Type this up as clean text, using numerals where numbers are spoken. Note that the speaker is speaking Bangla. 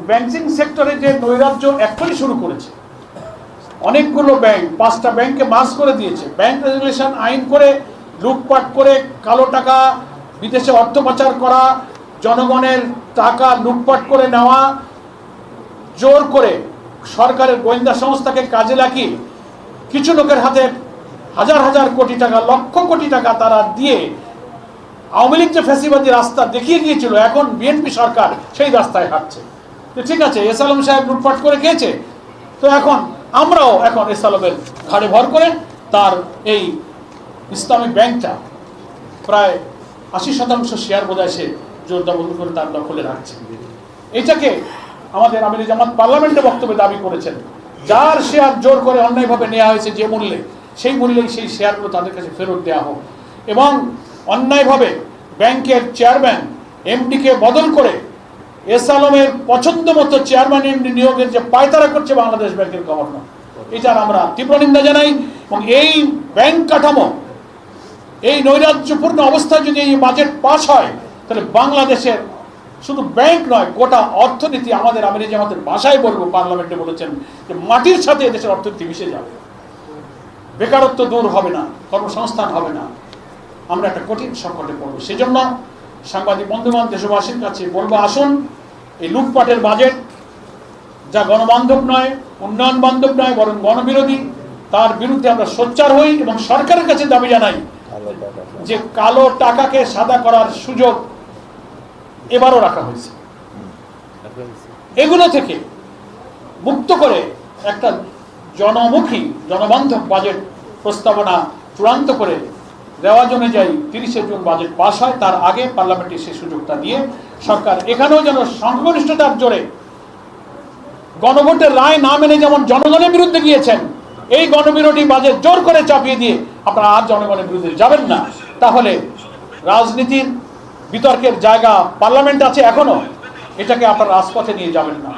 ব্যাংকিং সেক্টরে যে নৈরাজ্য এখনই শুরু করেছে, অনেকগুলো ব্যাংক 5টা ব্যাংককে মার্জ করে দিয়েছে, ব্যাংক রেগুলেশন আইন করে লুটপাট করে কালো টাকা বিদেশে অর্থ পাচার করা, জনগণের টাকা লুটপাট করে নেওয়া, জোর করে সরকারের গোয়েন্দা সংস্থাকে কাজে লাগিয়ে কিছু লোকের হাতে হাজার হাজার কোটি টাকা, লক্ষ কোটি টাকা তারা দিয়ে আওয়ামী লীগ যে ফ্যাসিবাদী রাস্তা দেখিয়ে গিয়েছিল, এখন বিএনপি সরকার সেই রাস্তায় হাঁটছে। তো ঠিক আছে, এস আলম সাহেব লুটপাট করে খেয়েছে, তো আমরাও এখন এস আলমের ঘাড়ে ভর করে তার এই ইসলামিক ব্যাংকটা প্রায় 80% শেয়ার বোধহয় সে জোরদাবন্দি করে তার দখলে রাখছে। এটাকে আমাদের আমির জামাত পার্লামেন্টে বক্তব্যে দাবি করেছেন, যার শেয়ার জোর করে অন্যায়ভাবে নেওয়া হয়েছে যে মূল্যে, সেই মূল্যেই সেই শেয়ারগুলো তাদের কাছে ফেরত দেওয়া হোক। এবং অন্যায়ভাবে ব্যাংকের চেয়ারম্যান এমডিকে বদল করে এস আলমের পছন্দ মতো চেয়ারম্যান এমডি নিয়োগের যে পায়তারা করছে বাংলাদেশ ব্যাংকের গভর্নর, এটার আমরা তীব্র নিন্দা জানাই। এবং এই ব্যাংক কাঠামো, এই নৈরাজ্যপূর্ণ অবস্থায় যদি এই বাজেট পাস হয়, তাহলে বাংলাদেশের শুধু ব্যাংক নয়, গোটা অর্থনীতি, আমাদের আমির জামাতের ভাষায় বলবো, পার্লামেন্টে বলেছেন যে মাটির সাথে এদেশের অর্থনীতি মিশে যাবে, বেকারত্ব দূর হবে না, কর্মসংস্থান হবে না, আমরা একটা কঠিন সংকটে পড়বো। সেজন্য সাংবাদিক বন্ধুবান দেশবাসীর কাছে বলবো, আসুন এই লুটপাটের বাজেট, যা গণবান্ধব নয়, উন্নয়ন বান্ধব নয়, বরং গণবিরোধী, তার বিরুদ্ধে আমরা সোচ্চার হই এবং সরকারের কাছে দাবি জানাই যে কালো টাকাকে সাদা করার সুযোগ এবারও রাখা হয়েছে, এগুলো থেকে মুক্ত করে একটা জনমুখী জনবান্ধব বাজেট প্রস্তাবনা চূড়ান্ত করে রেওয়াজ অনুযায়ী 30শে জুন বাজেট পাস হয়, তার আগে পার্লামেন্টে সেই সুযোগটা দিয়ে সরকার এখানেও যেন সংখ্যাগরিষ্ঠতার জোরে গণভোটের রায় না মেনে যেমন জনগণের বিরুদ্ধে গিয়েছেন, এই গণবিরোধী বাজেট জোর করে চাপিয়ে দিয়ে আপনারা আর জনগণের বিরুদ্ধে যাবেন না। তাহলে রাজনীতির বিতর্কের জায়গা পার্লামেন্ট আছে এখনো, এটাকে আপনারা রাজপথে নিয়ে যাবেন না।